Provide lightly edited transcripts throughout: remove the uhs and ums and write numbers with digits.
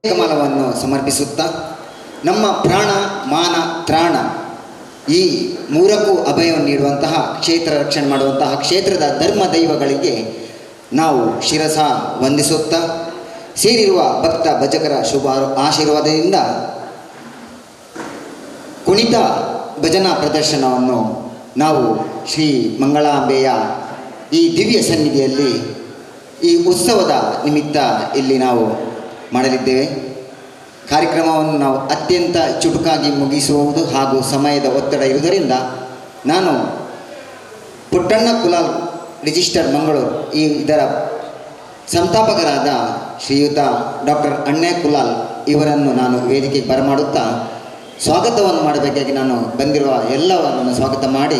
ಕಮಲವನ್ನು ಸಮರ್ಪಿಸುತ್ತಾ ನಮ್ಮ ಪ್ರಾಣ ಮಾನ ತ್ರಾಣ ಈ ಮೂರಕ್ಕೂ ಅಭಯವನ್ನು ನೀಡುವಂತಹ ಕ್ಷೇತ್ರ ರಕ್ಷಣೆ ಮಾಡುವಂತಹ ಕ್ಷೇತ್ರದ ಧರ್ಮ ದೈವಗಳಿಗೆ ನಾವು ಶಿರಸ ವಂದಿಸುತ್ತಾ ಸೇರಿರುವ ಭಕ್ತ ಭಜಕರ ಶುಭ ಆಶೀರ್ವಾದದಿಂದ ಕುಣಿತ ಭಜನಾ ಪ್ರದರ್ಶನವನ್ನು ನಾವು ಶ್ರೀ ಮಂಗಳಾಂಬೆಯ ಈ ದಿವ್ಯ ಸನ್ನಿಧಿಯಲ್ಲಿ ಈ ಉತ್ಸವದ ನಿಮಿತ್ತ ಇಲ್ಲಿ ನಾವು ಮಾಡಲಿದ್ದೇವೆ. ಕಾರ್ಯಕ್ರಮವನ್ನು ನಾವು ಅತ್ಯಂತ ಚುಟುಕಾಗಿ ಮುಗಿಸುವುದು ಹಾಗೂ ಸಮಯದ ಒತ್ತಡ ಇರುವುದರಿಂದ ನಾನು ಪುಟ್ಟಣ್ಣ ಕುಲಾಲ್ ರಿಜಿಸ್ಟರ್ ಮಂಗಳೂರು ಇದರ ಸಂಸ್ಥಾಪಕರಾದ ಶ್ರೀಯುತ ಡಾಕ್ಟರ್ ಅಣ್ಣೆ ಕುಲಾಲ್ ಇವರನ್ನು ನಾನು ವೇದಿಕೆಗೆ ಬರಮಾಡುತ್ತಾ ಸ್ವಾಗತವನ್ನು ಮಾಡಬೇಕಾಗಿ ನಾನು ಬಂದಿರುವ ಎಲ್ಲವನ್ನು ಸ್ವಾಗತ ಮಾಡಿ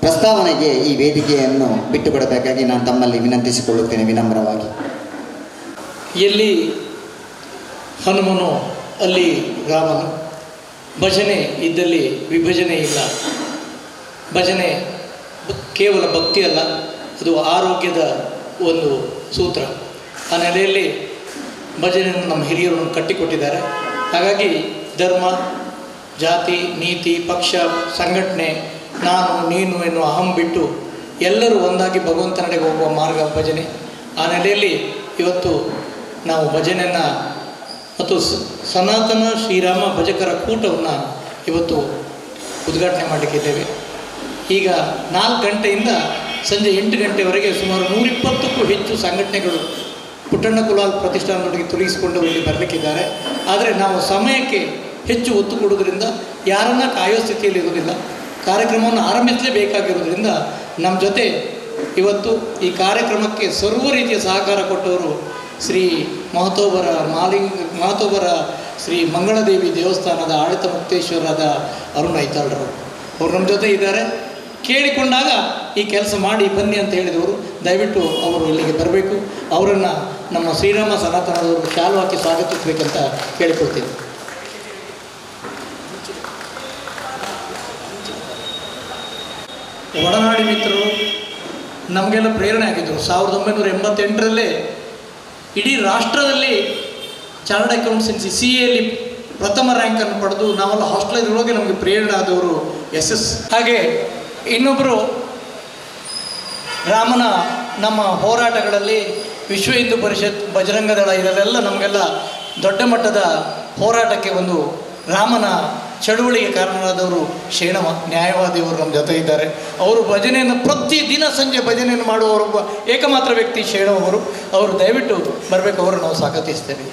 ಪ್ರಸ್ತಾವನೆಗೆ ಈ ವೇದಿಕೆಯನ್ನು ಬಿಟ್ಟುಕೊಡಬೇಕಾಗಿ ನಾನು ತಮ್ಮಲ್ಲಿ ವಿನಂತಿಸಿಕೊಳ್ಳುತ್ತೇನೆ ವಿನಮ್ರವಾಗಿ. ಎಲ್ಲಿ ಹನುಮನು ಅಲ್ಲಿ ರಾಮನು, ಭಜನೆ ಇದ್ದಲ್ಲಿ ವಿಭಜನೆ ಇಲ್ಲ. ಭಜನೆ ಕೇವಲ ಭಕ್ತಿ ಅಲ್ಲ, ಅದು ಆರೋಗ್ಯದ ಒಂದು ಸೂತ್ರ. ಆ ನೆಲೆಯಲ್ಲಿ ಭಜನೆಯನ್ನು ನಮ್ಮ ಹಿರಿಯರು ಕಟ್ಟಿಕೊಟ್ಟಿದ್ದಾರೆ. ಹಾಗಾಗಿ ಧರ್ಮ, ಜಾತಿ, ನೀತಿ, ಪಕ್ಷ, ಸಂಘಟನೆ, ನಾನು ನೀನು ಎನ್ನುವ ಅಹಂ ಬಿಟ್ಟು ಎಲ್ಲರೂ ಒಂದಾಗಿ ಭಗವಂತನೆಡೆಗೆ ಹೋಗುವ ಮಾರ್ಗ ಭಜನೆ. ಆ ನೆಲೆಯಲ್ಲಿ ಇವತ್ತು ನಾವು ಭಜನೆಯನ್ನು ಮತ್ತು ಸನಾತನ ಶ್ರೀರಾಮ ಭಜಕರ ಕೂಟವನ್ನು ಇವತ್ತು ಉದ್ಘಾಟನೆ ಮಾಡಲಿಕ್ಕಿದ್ದೇವೆ. ಈಗ 4 ಗಂಟೆಯಿಂದ ಸಂಜೆ 8 ಗಂಟೆವರೆಗೆ ಸುಮಾರು 120ಕ್ಕೂ ಹೆಚ್ಚು ಸಂಘಟನೆಗಳು ಪುಟ್ಟಣ್ಣ ಕುಲಾಲ್ ಪ್ರತಿಷ್ಠಾನದೊಳಗೆ ತೊಡಗಿಸಿಕೊಂಡು ಇಲ್ಲಿ ಬರಲಿಕ್ಕಿದ್ದಾರೆ. ಆದರೆ ನಾವು ಸಮಯಕ್ಕೆ ಹೆಚ್ಚು ಒತ್ತು ಕೊಡುವುದರಿಂದ ಯಾರನ್ನ ಕಾಯೋ ಸ್ಥಿತಿಯಲ್ಲಿ ಇರುವುದಿಲ್ಲ. ಕಾರ್ಯಕ್ರಮವನ್ನು ಆರಂಭಿಸಲೇಬೇಕಾಗಿರುವುದರಿಂದ ನಮ್ಮ ಜೊತೆ ಇವತ್ತು ಈ ಕಾರ್ಯಕ್ರಮಕ್ಕೆ ಸರ್ವ ರೀತಿಯ ಸಹಕಾರ ಕೊಟ್ಟವರು ಶ್ರೀ ಮಹತೋಬರ ಶ್ರೀ ಮಂಗಳದೇವಿ ದೇವಸ್ಥಾನದ ಆಡಳಿತ ಮುಕ್ತೇಶ್ವರರಾದ ಅರುಣ್ ಐತಾಳ್ರವರು. ಅವರು ನಮ್ಮ ಜೊತೆ ಇದ್ದಾರೆ. ಕೇಳಿಕೊಂಡಾಗ ಈ ಕೆಲಸ ಮಾಡಿ ಬನ್ನಿ ಅಂತ ಹೇಳಿದವರು. ದಯವಿಟ್ಟು ಅವರು ಇಲ್ಲಿಗೆ ಬರಬೇಕು. ಅವರನ್ನು ನಮ್ಮ ಶ್ರೀರಾಮ ಸನಾತನದವರು ಶಾಲು ಹಾಕಿ ಸ್ವಾಗತಿಸಬೇಕಂತ ಕೇಳಿಕೊಳ್ತೀನಿ. ಒಡನಾಡಿ ಮಿತ್ರರು ನಮಗೆಲ್ಲ ಪ್ರೇರಣೆ ಆಗಿದ್ದರು. 1988ರಲ್ಲೇ ಇಡೀ ರಾಷ್ಟ್ರದಲ್ಲಿ ಚಾರ್ಟರ್ಡ್ ಅಕೌಂಟೆನ್ಸಿ CA ಪ್ರಥಮ ರ್ಯಾಂಕನ್ನು ಪಡೆದು ನಾವೆಲ್ಲ ಹಾಸ್ಟೆಲಲ್ಲಿರುವಾಗ ನಮಗೆ ಪ್ರೇರಣೆ ಆದವರು SS. ಹಾಗೆ ಇನ್ನೊಬ್ಬರು ರಾಮನ ನಮ್ಮ ಹೋರಾಟಗಳಲ್ಲಿ ವಿಶ್ವ ಹಿಂದೂ ಪರಿಷತ್, ಬಜರಂಗ ದಳ ಇದರಲ್ಲೆಲ್ಲ ನಮಗೆಲ್ಲ ದೊಡ್ಡ ಮಟ್ಟದ ಹೋರಾಟಕ್ಕೆ ಒಂದು ರಾಮನ ಚಳುವಳಿಗೆ ಕಾರಣರಾದವರು ಶೇಣವ ನ್ಯಾಯವಾದಿಯವರು ನಮ್ಮ ಜೊತೆ ಇದ್ದಾರೆ. ಅವರು ಭಜನೆಯನ್ನು ಪ್ರತಿದಿನ ಸಂಜೆ ಭಜನೆಯನ್ನು ಮಾಡುವವರೊಬ್ಬ ಏಕಮಾತ್ರ ವ್ಯಕ್ತಿ ಶೇಣವರು. ಅವರು ದಯವಿಟ್ಟು ಬರಬೇಕು, ಅವರು ನಾವು ಸ್ವಾಗತಿಸ್ತೇವೆ.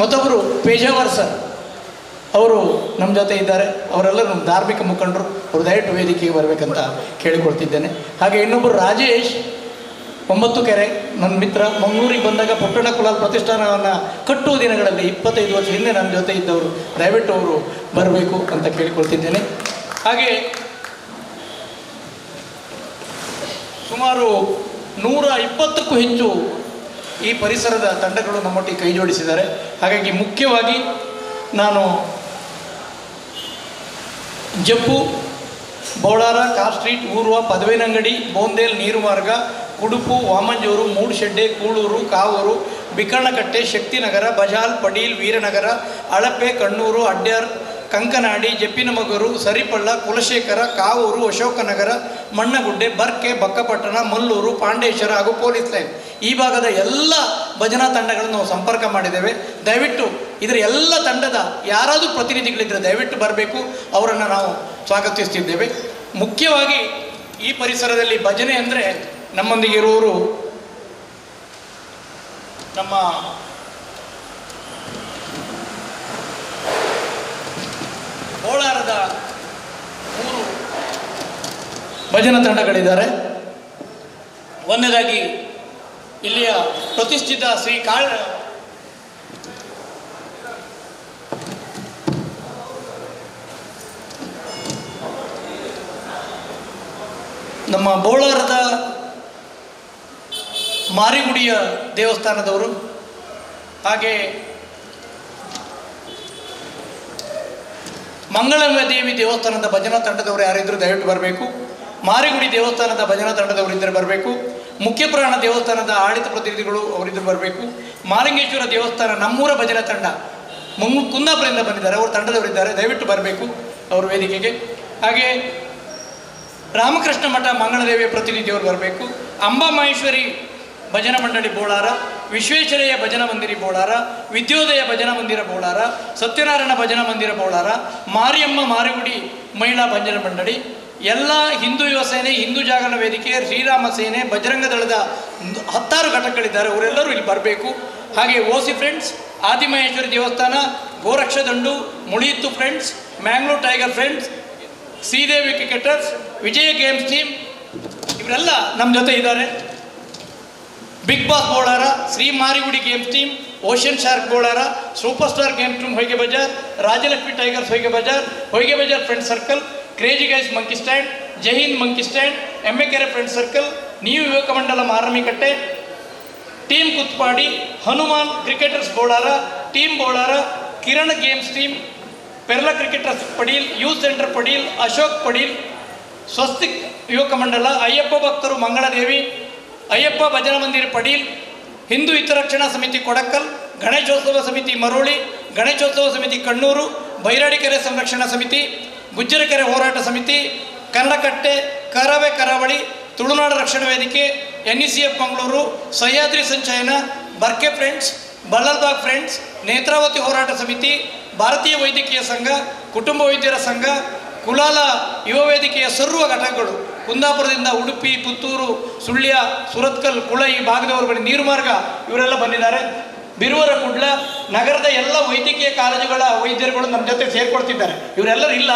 ಮತ್ತೊಬ್ಬರು ಪೇಜಾವರ್ ಸರ್, ಅವರು ನಮ್ಮ ಜೊತೆ ಇದ್ದಾರೆ. ಅವರೆಲ್ಲರೂ ನಮ್ಮ ಧಾರ್ಮಿಕ ಮುಖಂಡರು. ಅವರು ದಯವಿಟ್ಟು ವೇದಿಕೆಗೆ ಬರಬೇಕಂತ ಕೇಳಿಕೊಳ್ತಿದ್ದೇನೆ. ಹಾಗೆ ಇನ್ನೊಬ್ಬರು ರಾಜೇಶ್ 9 ಕೆರೆ, ನನ್ನ ಮಿತ್ರ. ಮಂಗಳೂರಿಗೆ ಬಂದಾಗ ಪುಟ್ಟಣ್ಣ ಕುಲಾಲ್ ಪ್ರತಿಷ್ಠಾನವನ್ನು ಕಟ್ಟುವ ದಿನಗಳಲ್ಲಿ 25 ವರ್ಷ ಹಿಂದೆ ನನ್ನ ಜೊತೆ ಇದ್ದವರು. ದಯವಿಟ್ಟು ಅವರು ಬರಬೇಕು ಅಂತ ಕೇಳಿಕೊಳ್ತಿದ್ದೇನೆ. ಹಾಗೆ ಸುಮಾರು 120ಕ್ಕೂ ಹೆಚ್ಚು ಈ ಪರಿಸರದ ತಂಡಗಳು ನಮ್ಮೊಟ್ಟಿಗೆ ಕೈ ಜೋಡಿಸಿದ್ದಾರೆ. ಹಾಗಾಗಿ ಮುಖ್ಯವಾಗಿ ನಾನು ಜಪ್ಪು, ಬೋಳಾರ, ಕಾರ್ ಸ್ಟ್ರೀಟ್, ಊರ್ವ, ಪದವೇನಂಗಡಿ, ಬೋಂದೇಲ್, ನೀರು ಮಾರ್ಗ, ಕುಡುಪು, ವಾಮಂಜೂರು, ಮೂಡುಶೆಡ್ಡೆ, ಕೂಳೂರು, ಕಾವೂರು, ಬಿಕರ್ಣಕಟ್ಟೆ, ಶಕ್ತಿನಗರ, ಬಜಾಲ್, ಪಡೀಲ್, ವೀರನಗರ, ಅಳಪೆ, ಕಣ್ಣೂರು, ಅಡ್ಯಾರ್, ಕಂಕನಾಡಿ, ಜಪ್ಪಿನಮಗರು, ಸರಿಪಳ್ಳ, ಕುಲಶೇಖರ, ಕಾವೂರು, ಅಶೋಕನಗರ, ಮಣ್ಣಗುಡ್ಡೆ, ಬರ್ಕೆ, ಬಕ್ಕಪಟ್ಟಣ, ಮಲ್ಲೂರು, ಪಾಂಡೇಶ್ವರ ಹಾಗೂ ಪೊಲೀಸ್ ಲೈನ್ ಈ ಭಾಗದ ಎಲ್ಲ ಭಜನಾ ತಂಡಗಳನ್ನು ನಾವು ಸಂಪರ್ಕ ಮಾಡಿದ್ದೇವೆ. ದಯವಿಟ್ಟು ಇದರ ಎಲ್ಲ ತಂಡದ ಯಾರಾದರೂ ಪ್ರತಿನಿಧಿಗಳಿದ್ದರೆ ದಯವಿಟ್ಟು ಬರಬೇಕು. ಅವರನ್ನು ನಾವು ಸ್ವಾಗತಿಸ್ತಿದ್ದೇವೆ. ಮುಖ್ಯವಾಗಿ ಈ ಪರಿಸರದಲ್ಲಿ ಭಜನೆ ಅಂದರೆ ನಮ್ಮೊಂದಿಗೆ ಇರುವವರು ನಮ್ಮ ಕೋಲಾರದ 3 ಭಜನಾ ತಂಡಗಳಿದ್ದಾರೆ. ಒಂದನೇದಾಗಿ ಇಲ್ಲಿಯ ಪ್ರತಿಷ್ಠಿತ ಶ್ರೀ ನಮ್ಮ ಬೋಳಾರದ ಮಾರಿಗುಡಿಯ ದೇವಸ್ಥಾನದವರು. ಹಾಗೆ ಮಂಗಳಾಂಬೆ ದೇವಿ ದೇವಸ್ಥಾನದ ಭಜನಾ ತಂಡದವರು ಯಾರಿದ್ದರೂ ದಯವಿಟ್ಟು ಬರಬೇಕು. ಮಾರಿಗುಡಿ ದೇವಸ್ಥಾನದ ಭಜನಾ ತಂಡದವರು ಇದ್ದರೆ ಬರಬೇಕು. ಮುಖ್ಯಪ್ರಾಣ ದೇವಸ್ಥಾನದ ಆಡಳಿತ ಪ್ರತಿನಿಧಿಗಳು ಅವರಿದ್ದು ಬರಬೇಕು. ಮಾಲಿಂಗೇಶ್ವರ ದೇವಸ್ಥಾನ ನಮ್ಮೂರ ಭಜನಾ ತಂಡ ಕುಂದಾಪುರದಿಂದ ಬಂದಿದ್ದಾರೆ, ಅವರು ತಂಡದವರಿದ್ದಾರೆ, ದಯವಿಟ್ಟು ಬರಬೇಕು ಅವರು ವೇದಿಕೆಗೆ. ಹಾಗೆ ರಾಮಕೃಷ್ಣ ಮಠ ಮಂಗಳದೇವಿಯ ಪ್ರತಿನಿಧಿಯವರು ಬರಬೇಕು. ಅಂಬಾ ಮಹೇಶ್ವರಿ ಭಜನಾ ಮಂಡಳಿ ಬೋಳಾರ, ವಿಶ್ವೇಶ್ವರಯ್ಯ ಭಜನಾ ಮಂದಿರ ಬೋಳಾರ, ವಿದ್ಯೋದಯ ಭಜನಾ ಮಂದಿರ ಬೋಳಾರ, ಸತ್ಯನಾರಾಯಣ ಭಜನಾ ಮಂದಿರ ಬೋಳಾರ, ಮಾರಿಯಮ್ಮ ಮಾರಿಗುಡಿ ಮಹಿಳಾ ಭಜನಾ ಮಂಡಳಿ, ಎಲ್ಲ ಹಿಂದೂ ಯುವ ಸೇನೆ, ಹಿಂದೂ ಜಾಗರಣ ವೇದಿಕೆ, ಶ್ರೀರಾಮ ಸೇನೆ, ಬಜರಂಗ ದಳದ 10 ಘಟಕಗಳಿದ್ದಾರೆ, ಅವರೆಲ್ಲರೂ ಇಲ್ಲಿ ಬರಬೇಕು. ಹಾಗೆ ಓಸಿ ಫ್ರೆಂಡ್ಸ್, ಆದಿಮಹೇಶ್ವರಿ ದೇವಸ್ಥಾನ, Gorakshadandu, Muliyittu friends, Mangalore tiger friends, Sridevi cricketers, Vijaya games team ಇವರೆಲ್ಲ ನಮ್ಮ ಜೊತೆ ಇದ್ದಾರೆ. Big boss Bolara, Shri Marigudi games team, ocean shark Bolara, super star games team Hoige Bazar, Rajalakshmi tigers Hoige Bazar friend circle, crazy guys monkey stand, Jai Hind monkey stand, Emmekere friend circle, new ಯುವಕ ಮಂಡಲ Maramikatte, team Kuthpady, Hanuman cricketers Bolara, team Bolara, Kiran games team, Perla cricketers Padil, youth centre Padil, Ashok Padil, Swastik ಯುವಕ ಮಂಡಲ, ಅಯ್ಯಪ್ಪ ಭಕ್ತರು ಮಂಗಳದೇವಿ, ಅಯ್ಯಪ್ಪ ಭಜನಾ ಮಂದಿರ ಪಡೀಲ್, ಹಿಂದೂ ಹಿತರಕ್ಷಣಾ ಸಮಿತಿ ಕೊಡಕ್ಕಲ್, ಗಣೇಶೋತ್ಸವ ಸಮಿತಿ ಮರೋಳಿ, ಗಣೇಶೋತ್ಸವ ಸಮಿತಿ ಕಣ್ಣೂರು, ಬೈರಾಡಿಕೆರೆ ಸಂರಕ್ಷಣಾ ಸಮಿತಿ, ಗುಜ್ಜರಕೆರೆ ಹೋರಾಟ ಸಮಿತಿ, ಕನ್ನಡಕಟ್ಟೆ, ಕರಾವಳಿ, ತುಳುನಾಡು ರಕ್ಷಣಾ ವೇದಿಕೆ, NECF ಮಂಗಳೂರು, ಸಹ್ಯಾದ್ರಿ ಸಂಚಯನ, ಬರ್ಕೆ ಫ್ರೆಂಡ್ಸ್, ಬಲ್ಲಲ್ಬಾಗ್ ಫ್ರೆಂಡ್ಸ್, ನೇತ್ರಾವತಿ ಹೋರಾಟ ಸಮಿತಿ, ಭಾರತೀಯ ವೈದ್ಯಕೀಯ ಸಂಘ, ಕುಟುಂಬ ವೈದ್ಯರ ಸಂಘ, ಕುಲಾಲ ಯುವ ವೇದಿಕೆಯ ಸರ್ವ ಘಟಕಗಳು, ಕುಂದಾಪುರದಿಂದ ಉಡುಪಿ, ಪುತ್ತೂರು, ಸುಳ್ಯ, ಸುರತ್ಕಲ್, ಕುಳ ಈ ಭಾಗದವರು ಬನ್ನಿ, ನೀರು ಮಾರ್ಗ ಇವರೆಲ್ಲ ಬಂದಿದ್ದಾರೆ. ಬಿರುವರ ಕುಡ್ಲ ನಗರದ ಎಲ್ಲ ವೈದ್ಯಕೀಯ ಕಾಲೇಜುಗಳ ವೈದ್ಯರುಗಳು ನಮ್ಮ ಜೊತೆ ಸೇರ್ಕೊಳ್ತಿದ್ದಾರೆ. ಇವರೆಲ್ಲರೂ ಇಲ್ಲ,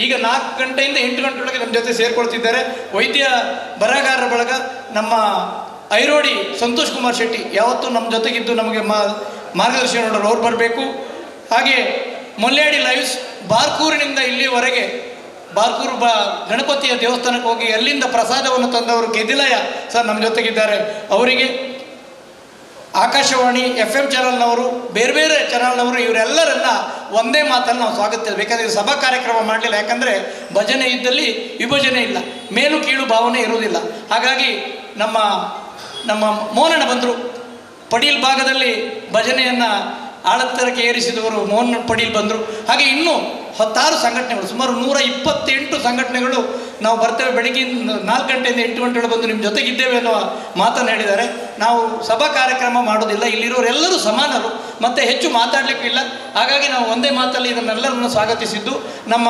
ಈಗ 4 ಗಂಟೆಯಿಂದ 8 ಗಂಟೆಯೊಳಗೆ ನಮ್ಮ ಜೊತೆ ಸೇರ್ಕೊಳ್ತಿದ್ದಾರೆ. ವೈದ್ಯ ಬರಹಗಾರರ ಬಳಗ, ನಮ್ಮ ಐರೋಡಿ ಸಂತೋಷ್ ಕುಮಾರ್ ಶೆಟ್ಟಿ ಯಾವತ್ತೂ ನಮ್ಮ ಜೊತೆಗಿದ್ದು ನಮಗೆ ಮಾರ್ಗದರ್ಶನ ನೋಡೋರು, ಅವ್ರು ಬರಬೇಕು. ಹಾಗೆ ಮೊಲ್ಯಾಡಿ ಲೈವ್ಸ್, ಬಾರ್ಕೂರಿನಿಂದ ಇಲ್ಲಿವರೆಗೆ ಬಾರ್ಕೂರು ಗಣಪತಿಯ ದೇವಸ್ಥಾನಕ್ಕೆ ಹೋಗಿ ಅಲ್ಲಿಂದ ಪ್ರಸಾದವನ್ನು ತಂದವರು ಗೆದಿಲಯ ಸರ್ ನಮ್ಮ ಜೊತೆಗಿದ್ದಾರೆ. ಅವರಿಗೆ ಆಕಾಶವಾಣಿ FM ಚಾನಲ್ನವರು, ಬೇರೆ ಬೇರೆ ಚಾನಲ್ನವರು, ಇವರೆಲ್ಲರನ್ನ ಒಂದೇ ಮಾತಲ್ಲಿ ನಾವು ಸ್ವಾಗತಿಸ್ತೇವೆ. ಬೇಕಂದರೆ ಸಭಾ ಕಾರ್ಯಕ್ರಮ ಮಾಡಲಿಲ್ಲ, ಯಾಕಂದರೆ ಭಜನೆ ಇದ್ದಲ್ಲಿ ವಿಭಜನೆ ಇಲ್ಲ, ಮೇಲು ಕೀಳು ಭಾವನೆ ಇರುವುದಿಲ್ಲ. ಹಾಗಾಗಿ ನಮ್ಮ ಮೋಹನಣ್ಣ ಬಂದರು, ಪಡೀಲ್ ಭಾಗದಲ್ಲಿ ಭಜನೆಯನ್ನು ಆಳತ್ತರಕ್ಕೆ ಏರಿಸಿದವರು ಮೋಹನ್ ಪಡೀಲ್ ಬಂದರು. ಹಾಗೆ ಇನ್ನೂ 16 ಸಂಘಟನೆಗಳು, ಸುಮಾರು 128 ಸಂಘಟನೆಗಳು ನಾವು ಬರ್ತೇವೆ, ಬೆಳಗ್ಗೆ 4 ಗಂಟೆಯಿಂದ 8 ಗಂಟೆಗಳು ಬಂದು ನಿಮ್ಮ ಜೊತೆಗಿದ್ದೇವೆ ಅನ್ನೋ ಮಾತನ್ನು ಹೇಳಿದ್ದಾರೆ. ನಾವು ಸಭಾ ಕಾರ್ಯಕ್ರಮ ಮಾಡೋದಿಲ್ಲ, ಇಲ್ಲಿರೋರೆಲ್ಲರೂ ಸಮಾನರು, ಮತ್ತು ಹೆಚ್ಚು ಮಾತಾಡಲಿಕ್ಕೂ ಇಲ್ಲ. ಹಾಗಾಗಿ ನಾವು ಒಂದೇ ಮಾತಲ್ಲಿ ಇದನ್ನೆಲ್ಲರನ್ನು ಸ್ವಾಗತಿಸಿದ್ದು ನಮ್ಮ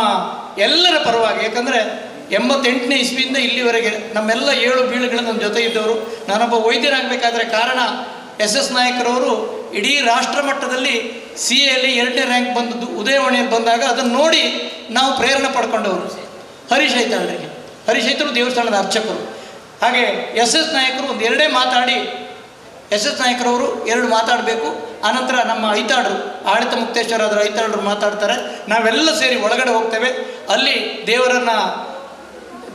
ಎಲ್ಲರ ಪರವಾಗಿ. ಯಾಕಂದರೆ 88ನೇ ಇಸ್ವಿಯಿಂದ ಇಲ್ಲಿವರೆಗೆ ನಮ್ಮೆಲ್ಲ 7 ಬೀಳುಗಳು ನಮ್ಮ ಜೊತೆ ಇದ್ದವರು. ನಾನೊಬ್ಬ ವೈದ್ಯರಾಗಬೇಕಾದ್ರೆ ಕಾರಣ SS ನಾಯಕರವರು ಇಡೀ ರಾಷ್ಟ್ರ ಮಟ್ಟದಲ್ಲಿ CAಯಲ್ಲಿ 2ನೇ ರ್ಯಾಂಕ್ ಬಂದದ್ದು ಉದಯವಾಣಿಯಲ್ಲಿ ಬಂದಾಗ ಅದನ್ನು ನೋಡಿ ನಾವು ಪ್ರೇರಣೆ ಪಡ್ಕೊಂಡವರು. ಹರೀಶ್ ಐತಾಳರು ದೇವಸ್ಥಾನದ ಅರ್ಚಕರು. ಹಾಗೆ SS ನಾಯಕರು ಒಂದು 2 ಮಾತಾಡಿ, SS ನಾಯಕರವರು 2 ಮಾತಾಡಬೇಕು. ಆನಂತರ ನಮ್ಮ ಐತಾಳರು, ಆಡಳಿತ ಮುಕ್ತೇಶ್ವರಾದರು ಐತಾಳರು ಮಾತಾಡ್ತಾರೆ. ನಾವೆಲ್ಲ ಸೇರಿ ಒಳಗಡೆ ಹೋಗ್ತೇವೆ. ಅಲ್ಲಿ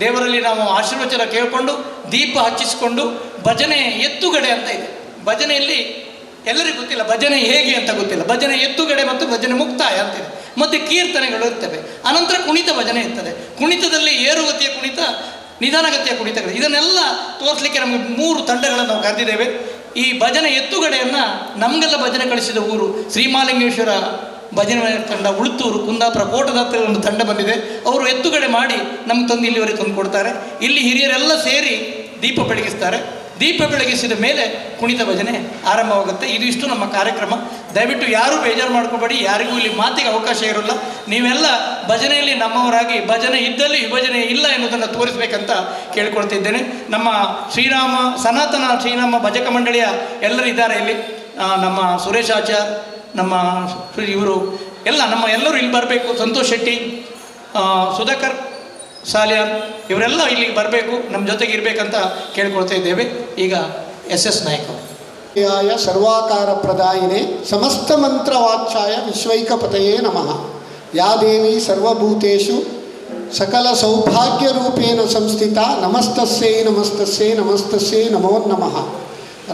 ದೇವರಲ್ಲಿ ನಾವು ಆಶೀರ್ವಚನ ಕೇಳಿಕೊಂಡು ದೀಪ ಹಚ್ಚಿಸಿಕೊಂಡು ಭಜನೆ ಎತ್ತುಗಡೆ ಅಂತ ಇದೆ. ಭಜನೆಯಲ್ಲಿ ಎಲ್ಲರಿಗೂ ಗೊತ್ತಿಲ್ಲ ಭಜನೆ ಹೇಗೆ ಅಂತ ಗೊತ್ತಿಲ್ಲ. ಭಜನೆ ಎತ್ತುಗಡೆ ಮತ್ತು ಭಜನೆ ಮುಕ್ತಾಯ ಅಂತಿದೆ. ಮತ್ತು ಕೀರ್ತನೆಗಳು ಇರ್ತವೆ. ಅನಂತರ ಕುಣಿತ ಭಜನೆ ಇರ್ತದೆ. ಕುಣಿತದಲ್ಲಿ ಏರುಗತಿಯ ಕುಣಿತ, ನಿಧಾನಗತಿಯ ಕುಣಿತಗಳು, ಇದನ್ನೆಲ್ಲ ತೋರಿಸಲಿಕ್ಕೆ ನಮಗೆ 3 ತಂಡಗಳನ್ನು ನಾವು ಕರೆದಿದ್ದೇವೆ. ಈ ಭಜನೆ ಎತ್ತುಗಡೆಯನ್ನು ನಮಗೆಲ್ಲ ಭಜನೆ ಕಳಿಸಿದ ಊರು ಶ್ರೀಮಾಲಿಂಗೇಶ್ವರ ಭಜನೆ ತಂಡ, ಉಳುತ್ತೂರು, ಕುಂದಾಪುರ, ಕೋಟದ ಹತ್ತಿರ ಒಂದು ತಂಡ ಬಂದಿದೆ. ಅವರು ಎತ್ತುಗಡೆ ಮಾಡಿ ನಮ್ಗೆ ತಂದು ಇಲ್ಲಿವರೆಗೆ ತಂದು ಕೊಡ್ತಾರೆ. ಇಲ್ಲಿ ಹಿರಿಯರೆಲ್ಲ ಸೇರಿ ದೀಪ ಬೆಳಗಿಸ್ತಾರೆ. ದೀಪ ಬೆಳಗಿಸಿದ ಮೇಲೆ ಕುಣಿತ ಭಜನೆ ಆರಂಭವಾಗುತ್ತೆ. ಇಷ್ಟು ನಮ್ಮ ಕಾರ್ಯಕ್ರಮ. ದಯವಿಟ್ಟು ಯಾರೂ ಬೇಜಾರು ಮಾಡ್ಕೋಬೇಡಿ, ಯಾರಿಗೂ ಇಲ್ಲಿ ಮಾತಿಗೆ ಅವಕಾಶ ಇರೋಲ್ಲ. ನೀವೆಲ್ಲ ಭಜನೆಯಲ್ಲಿ ನಮ್ಮವರಾಗಿ ಭಜನೆ ಇದ್ದಲ್ಲಿ ವಿಭಜನೆ ಇಲ್ಲ ಎನ್ನುವುದನ್ನು ತೋರಿಸಬೇಕಂತ ಕೇಳ್ಕೊಳ್ತಿದ್ದೇನೆ. ನಮ್ಮ ಸನಾತನ ಶ್ರೀರಾಮ ಭಜಕ ಮಂಡಳಿಯ ಎಲ್ಲರಿದ್ದಾರೆ ಇಲ್ಲಿ. ನಮ್ಮ ಸುರೇಶ್ ಆಚಾರ್, ನಮ್ಮ ಇವರು ಎಲ್ಲರೂ ಇಲ್ಲಿ ಬರಬೇಕು. ಸಂತೋಷ್ ಶೆಟ್ಟಿ, ಸುಧಾಕರ್ ಸಾಲಿಯಾನ್ ಇವರೆಲ್ಲ ಇಲ್ಲಿಗೆ ಬರಬೇಕು, ನಮ್ಮ ಜೊತೆಗೆ ಇರಬೇಕಂತ ಕೇಳ್ಕೊಳ್ತಾ ಇದ್ದೇವೆ. ಈಗ SS ನಾಯಕ. ಸರ್ವಾಕಾರ ಪ್ರದಾಯಿನೇ ಸಮಸ್ತ ಮಂತ್ರ ವಾಚ್ಯಾಯ ವಿಶ್ವೈಕಪತಯೇ ನಮಃ. ಯಾ ದೇವಿ ಸರ್ವಭೂತೇಷು ಸಕಲ ಸೌಭಾಗ್ಯ ರೂಪೇಣ ಸಂಸ್ಥಿತ ನಮಸ್ತಸ್ಯೈ ನಮಸ್ತಸ್ಯೈ ನಮಸ್ತಸ್ಯೈ ನಮೋ ನಮಃ.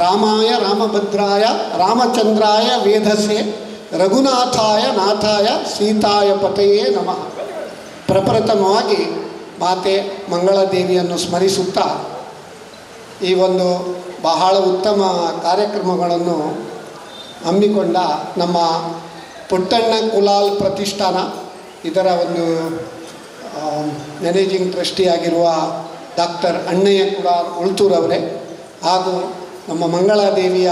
ರಾಮಾಯ ರಾಮಭದ್ರಾಯ ರಾಮಚಂದ್ರಾಯ ವೇಧಸೆ ರಘುನಾಥಾಯ ನಾಥಾಯ ಸೀತಾಯ ಪತಯೇ ನಮಃ. ಪ್ರಪ್ರಥಮವಾಗಿ ಮಾತೆ ಮಂಗಳದೇವಿಯನ್ನು ಸ್ಮರಿಸುತ್ತಾ ಈ ಒಂದು ಬಹಳ ಉತ್ತಮ ಕಾರ್ಯಕ್ರಮಗಳನ್ನು ಹಮ್ಮಿಕೊಂಡ ನಮ್ಮ ಪುಟ್ಟಣ್ಣ ಕುಲಾಲ್ ಪ್ರತಿಷ್ಠಾನ ಇದರ ಒಂದು ಮ್ಯಾನೇಜಿಂಗ್ ಟ್ರಸ್ಟಿ ಆಗಿರುವ ಡಾಕ್ಟರ್ ಅಣ್ಣಯ್ಯ ಕುಲಾಲ್ ಉಳ್ತೂರವರೇ, ಹಾಗೂ ನಮ್ಮ ಮಂಗಳಾದೇವಿಯ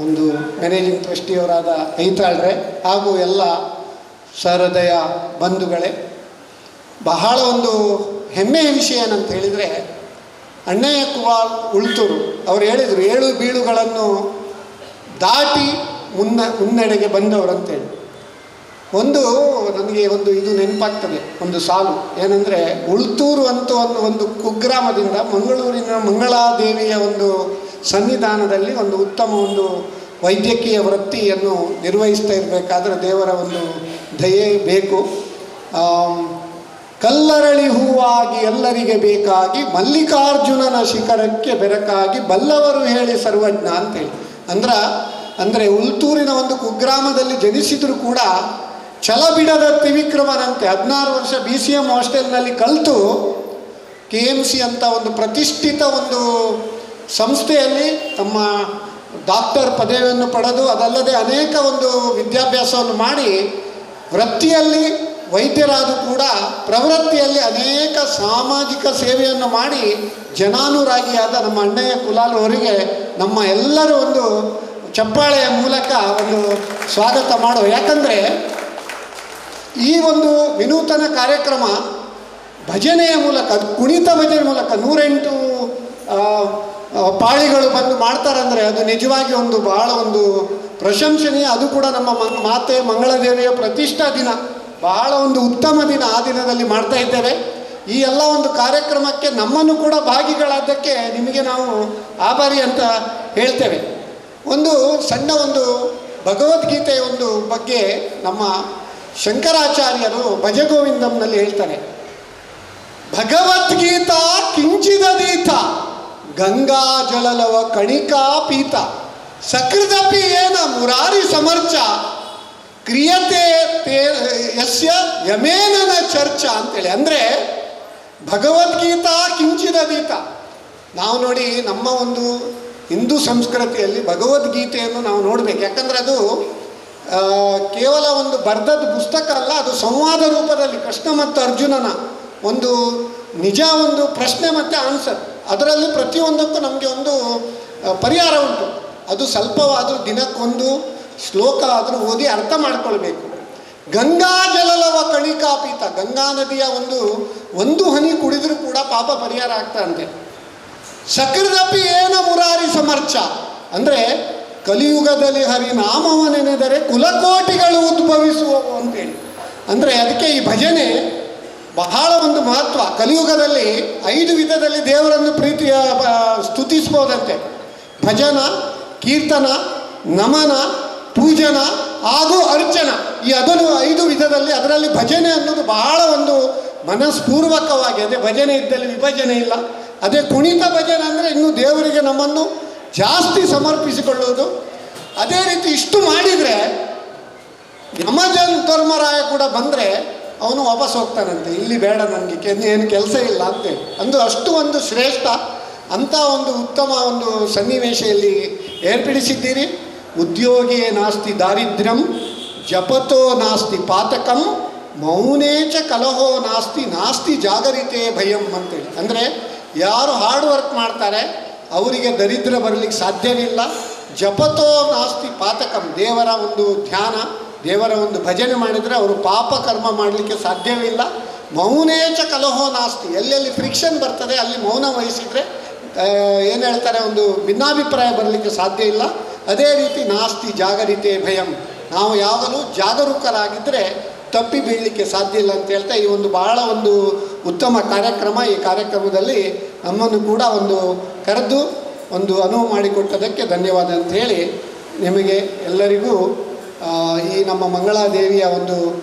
ಒಂದು ಮ್ಯಾನೇಜಿಂಗ್ ಟ್ರಸ್ಟಿಯವರಾದ ಐತಾಳ್ರೆ, ಹಾಗೂ ಎಲ್ಲ ಸಹೃದಯ ಬಂಧುಗಳೇ, ಬಹಳ ಒಂದು ಹೆಮ್ಮೆಯ ವಿಷಯ ಏನಂತ ಹೇಳಿದರೆ, ಅಣ್ಣಯ್ಯ ಕುಲಾಲ್ ಉಳ್ತೂರು ಅವರು ಹೇಳಿದರು, 7 ಬೀಳುಗಳನ್ನು ದಾಟಿ ಮುನ್ನಡೆಗೆ ಬಂದವರು ಅಂತೇಳಿ. ನನಗೆ ಇದು ನೆನಪಾಗ್ತದೆ, ಒಂದು ಸಾಲು ಏನಂದರೆ, ಉಳ್ತೂರು ಅಂತ ಒಂದು ಕುಗ್ರಾಮದಿಂದ ಮಂಗಳೂರಿನ ಮಂಗಳಾದೇವಿಯ ಒಂದು ಸನ್ನಿಧಾನದಲ್ಲಿ ಒಂದು ಉತ್ತಮ ಒಂದು ವೈದ್ಯಕೀಯ ವೃತ್ತಿಯನ್ನು ನಿರ್ವಹಿಸ್ತಾ ಇರಬೇಕಾದ್ರೆ ದೇವರ ಒಂದು ದಯೆ ಬೇಕು. ಕಲ್ಲರಳಿ ಹೂವಾಗಿ ಎಲ್ಲರಿಗೆ ಬೇಕಾಗಿ ಮಲ್ಲಿಕಾರ್ಜುನನ ಶಿಖರಕ್ಕೆ ಬೆರಕಾಗಿ ಬಲ್ಲವರು ಹೇಳಿ ಸರ್ವಜ್ಞ ಅಂತೇಳಿ. ಅಂದರೆ ಉಳ್ತೂರಿನ ಒಂದು ಕುಗ್ರಾಮದಲ್ಲಿ ಜನಿಸಿದರೂ ಕೂಡ ಛಲ ಬಿಡದ ತ್ರಿವಿಕ್ರಮನಂತೆ 16 ವರ್ಷ BCM ಹಾಸ್ಟೆಲ್ನಲ್ಲಿ ಕಲಿತು KMC ಅಂತ ಒಂದು ಪ್ರತಿಷ್ಠಿತ ಒಂದು ಸಂಸ್ಥೆಯಲ್ಲಿ ತಮ್ಮ ಡಾಕ್ಟರ್ ಪದವಿಯನ್ನು ಪಡೆದು, ಅದಲ್ಲದೆ ಅನೇಕ ಒಂದು ವಿದ್ಯಾಭ್ಯಾಸವನ್ನು ಮಾಡಿ ವೃತ್ತಿಯಲ್ಲಿ ವೈದ್ಯರಾದರೂ ಕೂಡ ಪ್ರವೃತ್ತಿಯಲ್ಲಿ ಅನೇಕ ಸಾಮಾಜಿಕ ಸೇವೆಯನ್ನು ಮಾಡಿ ಜನಾನುರಾಗಿಯಾದ ನಮ್ಮ ಅಣ್ಣಯ್ಯ ಕುಲಾಲ್ ಅವರಿಗೆ ನಮ್ಮ ಎಲ್ಲರೂ ಒಂದು ಚಪ್ಪಾಳೆಯ ಮೂಲಕ ಒಂದು ಸ್ವಾಗತ ಮಾಡುವ. ಯಾಕಂದರೆ ಈ ಒಂದು ವಿನೂತನ ಕಾರ್ಯಕ್ರಮ ಭಜನೆಯ ಮೂಲಕ, ಕುಣಿತ ಭಜನೆ ಮೂಲಕ 108 ಪಾಳಿಗಳು ಬಂದು ಮಾಡ್ತಾರಂದರೆ ಅದು ನಿಜವಾಗಿ ಒಂದು ಬಹಳ ಒಂದು ಪ್ರಶಂಸನೀಯ. ಅದು ಕೂಡ ನಮ್ಮ ಮಾತೆ ಮಂಗಳದೇವಿಯ ಪ್ರತಿಷ್ಠಾ ದಿನ, ಬಹಳ ಒಂದು ಉತ್ತಮ ದಿನ. ಆ ದಿನದಲ್ಲಿ ಮಾಡ್ತಾ ಇದ್ದೇವೆ. ಈ ಎಲ್ಲ ಒಂದು ಕಾರ್ಯಕ್ರಮಕ್ಕೆ ನಮ್ಮನ್ನು ಕೂಡ ಭಾಗಿಗಳಾದ್ದಕ್ಕೆ ನಿಮಗೆ ನಾವು ಆಭಾರಿ ಅಂತ ಹೇಳ್ತೇವೆ. ಒಂದು ಸಣ್ಣ ಒಂದು ಭಗವದ್ಗೀತೆಯ ಒಂದು ಬಗ್ಗೆ ನಮ್ಮ ಶಂಕರಾಚಾರ್ಯರು ಭಜಗೋವಿಂದಂನಲ್ಲಿ ಹೇಳ್ತಾರೆ, ಭಗವದ್ಗೀತಾ ಕಿಂಚಿದೀತ ಗಂಗಾ ಜಲಲವ ಕಣಿಕಾ ಪೀತ ಸಕೃದಪಿ ಏನ ಮುರಾರಿ ಸಮರ್ಚ ಕ್ರಿಯತೆ ಯಸ್ಯ ಯಮೇನನ ಚರ್ಚಾ ಅಂತೇಳಿ. ಅಂದರೆ ಭಗವದ್ಗೀತಾ ಕಿಂಚಿದೀತ, ನಾವು ನೋಡಿ ನಮ್ಮ ಒಂದು ಹಿಂದೂ ಸಂಸ್ಕೃತಿಯಲ್ಲಿ ಭಗವದ್ಗೀತೆಯನ್ನು ನಾವು ನೋಡಬೇಕು. ಯಾಕಂದರೆ ಅದು ಕೇವಲ ಒಂದು ಬರೆದದ್ದು ಪುಸ್ತಕ ಅಲ್ಲ, ಅದು ಸಂವಾದ ರೂಪದಲ್ಲಿ ಕೃಷ್ಣ ಮತ್ತು ಅರ್ಜುನನ ಒಂದು ನಿಜ ಒಂದು ಪ್ರಶ್ನೆ ಮತ್ತು ಆನ್ಸರ್. ಅದರಲ್ಲಿ ಪ್ರತಿಯೊಂದಕ್ಕೂ ನಮಗೆ ಒಂದು ಪರಿಹಾರ ಉಂಟು. ಅದು ಸ್ವಲ್ಪವಾದರೂ ದಿನಕ್ಕೊಂದು ಶ್ಲೋಕ ಆದರೂ ಓದಿ ಅರ್ಥ ಮಾಡ್ಕೊಳ್ಬೇಕು. ಗಂಗಾ ಜಲಲವ ಕಣಿಕಾಪೀತ, ಗಂಗಾ ನದಿಯ ಒಂದು ಹನಿ ಕುಡಿದರೂ ಕೂಡ ಪಾಪ ಪರಿಹಾರ ಆಗ್ತಂತೆ. ಸಕೃದಪಿ ಏನ ಮುರಾರಿ ಸಮರ್ಚ, ಅಂದರೆ ಕಲಿಯುಗದಲ್ಲಿ ಹರಿನಾಮವನೆನೆದರೆ ಕುಲಕೋಟಿಗಳು ಉದ್ಭವಿಸುವವು ಅಂತೇಳಿ. ಅಂದರೆ ಅದಕ್ಕೆ ಈ ಭಜನೆ ಬಹಳ ಒಂದು ಮಹತ್ವ. ಕಲಿಯುಗದಲ್ಲಿ 5 ವಿಧದಲ್ಲಿ ದೇವರನ್ನು ಪ್ರೀತಿಯ ಸ್ತುತಿಸ್ಬೋದಂತೆ: ಭಜನ, ಕೀರ್ತನ, ನಮನ, ಪೂಜನ ಹಾಗೂ ಅರ್ಚನ. ಈ 5 ವಿಧದಲ್ಲಿ ಅದರಲ್ಲಿ ಭಜನೆ ಅನ್ನೋದು ಬಹಳ ಒಂದು ಮನಸ್ಪೂರ್ವಕವಾಗಿ, ಅದೇ ಭಜನೆ ಇದ್ದಲ್ಲಿ ವಿಭಜನೆ ಇಲ್ಲ. ಅದೇ ಕುಣಿತ ಭಜನೆ ಅಂದರೆ ಇನ್ನೂ ದೇವರಿಗೆ ನಮ್ಮನ್ನು ಜಾಸ್ತಿ ಸಮರ್ಪಿಸಿಕೊಳ್ಳುವುದು. ಅದೇ ರೀತಿ ಇಷ್ಟು ಮಾಡಿದರೆ ಯಮಜನ್ ಧರ್ಮರಾಯ ಕೂಡ ಬಂದರೆ ಅವನು ವಾಪಸ್ ಹೋಗ್ತಾನಂತೆ, ಇಲ್ಲಿ ಬೇಡ ನನಗೆ ಏನು ಕೆಲಸ ಇಲ್ಲ ಅಂತೇಳಿ. ಅಷ್ಟು ಒಂದು ಶ್ರೇಷ್ಠ ಅಂಥ ಒಂದು ಉತ್ತಮ ಒಂದು ಸನ್ನಿವೇಶದಲ್ಲಿ ಏರ್ಪಡಿಸಿದ್ದೀರಿ. ಉದ್ಯೋಗಿಯೇ ನಾಸ್ತಿ ದಾರಿದ್ರ್ಯಂ ಜಪತೋ ನಾಸ್ತಿ ಪಾತಕಂ ಮೌನೇಚ ಕಲಹೋ ನಾಸ್ತಿ ಜಾಗರಿತೆ ಭಯಂ ಅಂತೇಳಿ. ಅಂದರೆ ಯಾರು ಹಾರ್ಡ್ ವರ್ಕ್ ಮಾಡ್ತಾರೆ ಅವರಿಗೆ ದರಿದ್ರ ಬರಲಿಕ್ಕೆ ಸಾಧ್ಯವಿಲ್ಲ. ಜಪತೋ ನಾಸ್ತಿ ಪಾತಕಂ, ದೇವರ ಒಂದು ಧ್ಯಾನ, ದೇವರ ಒಂದು ಭಜನೆ ಮಾಡಿದರೆ ಅವರು ಪಾಪ ಕರ್ಮ ಮಾಡಲಿಕ್ಕೆ ಸಾಧ್ಯವಿಲ್ಲ. ಮೌನೇಚ ಕಲಹೋ ನಾಸ್ತಿ, ಎಲ್ಲೆಲ್ಲಿ ಫ್ರಿಕ್ಷನ್ ಬರ್ತದೆ ಅಲ್ಲಿ ಮೌನ ವಹಿಸಿದರೆ ಏನು ಹೇಳ್ತಾರೆ, ಒಂದು ಭಿನ್ನಾಭಿಪ್ರಾಯ ಬರಲಿಕ್ಕೆ ಸಾಧ್ಯ ಇಲ್ಲ. ಅದೇ ರೀತಿ ನಾಸ್ತಿ ಜಾಗರಿತೆ ಭಯಂ, ನಾವು ಯಾವಾಗಲೂ ಜಾಗರೂಕರಾಗಿದ್ದರೆ ತಪ್ಪಿ ಬೀಳಲಿಕ್ಕೆ ಸಾಧ್ಯ ಇಲ್ಲ ಅಂತ ಹೇಳ್ತಾ ಈ ಒಂದು ಬಹಳ ಒಂದು ಉತ್ತಮ ಕಾರ್ಯಕ್ರಮ. ಈ ಕಾರ್ಯಕ್ರಮದಲ್ಲಿ ನಮ್ಮನ್ನು ಕೂಡ ಒಂದು ಕರೆದು ಒಂದು ಅನುವು ಮಾಡಿಕೊಟ್ಟದಕ್ಕೆ ಧನ್ಯವಾದ ಅಂತ ಹೇಳಿ ನಿಮಗೆ ಎಲ್ಲರಿಗೂ ಈ ನಮ್ಮ ಮಂಗಳಾದೇವಿಯ ಒಂದು